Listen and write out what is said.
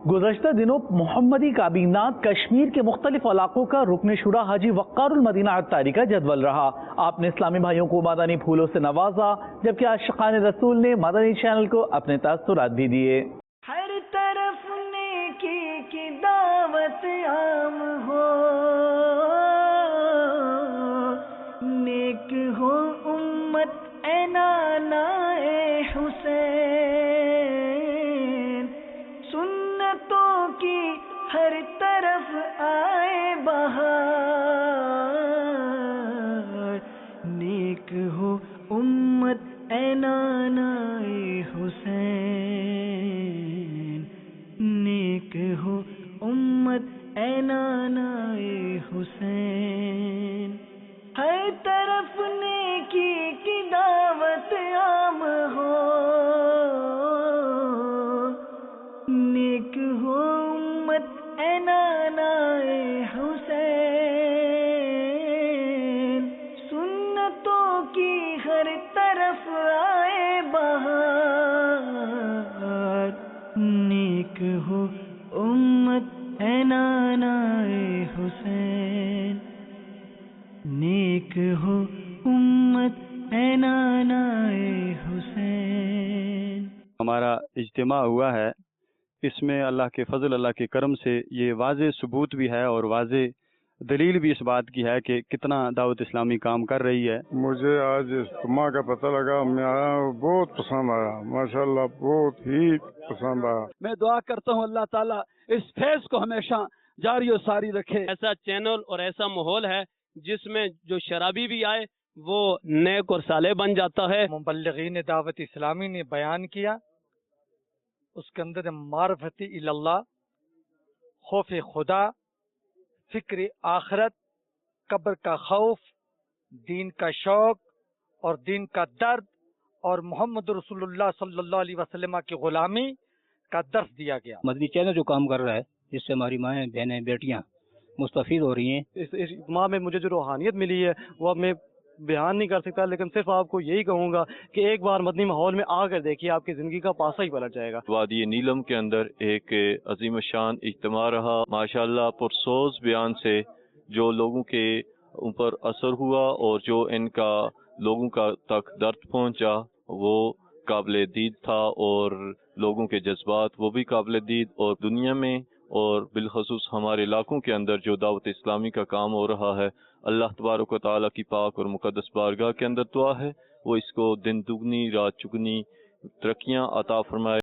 गुज़श्ता दिनों मोहम्मदी काबीनात कश्मीर के मुख्तलिफ इलाकों का रुकन शुरा हाजी वक़्क़ारुल मदीना अत्तारी का जदवल रहा। आपने इस्लामी भाइयों को मदनी फूलों से नवाजा, जबकि आशिक़ान रसूल ने मदनी चैनल को अपने तासुरात भी दिए। हर तरफ नेकी की दावत आम हो, नेक हो उम्मत ए नाना ए हुसैन, सुन्नतों की हर तरफ आए बहार, नेक हो उम्मत ए नाना ए हुसैन, नेक हो उम्मत ए नाना ए हुसैन। हर तरफ नेकी की दावत आम हो, नेक हो उम्मत ए नाना ए हुसैन, सुन्नतों की हर तरफ आए बहार, नेक हो उम्मत ए नाना ए हुसैन, नेक हो उम्मत ए नाना ए हुसैन। हमारा इज्तिमा हुआ है, इसमें अल्लाह के फजल, अल्लाह के करम से ये वाज़े सबूत भी है और वाज़े दलील भी इस बात की है कि कितना दावत इस्लामी काम कर रही है। मुझे आज इज्तिमा का पता लगा, मैं आया, बहुत पसंद आया, माशाल्लाह बहुत ही पसंद आया। मैं दुआ करता हूँ अल्लाह ताला इस फैज़ को हमेशा जारी और सारी रखे। ऐसा चैनल और ऐसा माहौल है जिसमें जो शराबी भी आए वो नेक और साले बन जाता है। मुबल्लिगीन दावत इस्लामी ने बयान किया, उसके अंदर मारफती इल्लल्लाह, खौफ खुदा, फिक्र आखरत, कब्र का खौफ, दीन का शौक और दीन का दर्द और मोहम्मद रसूलुल्लाह सल्लल्लाहु अलैहि वसल्लम की गुलामी का दर्स दिया गया। मदनी चैनल जो काम कर रहा है, जिससे हमारी माएँ बहनें बेटियाँ मुस्तफ़ीद हो रही हैं। इस इज्तिमा में मुझे जो रूहानियत मिली है वो अब मैं बयान नहीं कर सकता, लेकिन सिर्फ आपको यही कहूँगा कि एक बार मदनी माहौल में आकर देखिए, आपकी ज़िंदगी का पासा ही पलट जाएगा। वादी नीलम के अंदर एक अजीम शान इज्तिमा रहा। माशाल्लाह पुरसोज बयान से जो लोगों के ऊपर असर हुआ और जो इनका लोगों का तक दर्द पहुँचा वो काबिल दीद था, और लोगों के जज्बात वो भी काबिल दीद, और दुनिया में और बिलखसूस हमारे इलाकों के अंदर जो दावत इस्लामी का काम हो रहा है, अल्लाह तबारक व तआला की पाक और मुक़द्दस बारगाह के अंदर दुआ है वो इसको दिन दुगनी रात चुगनी तरक्कियाँ अता फरमाए।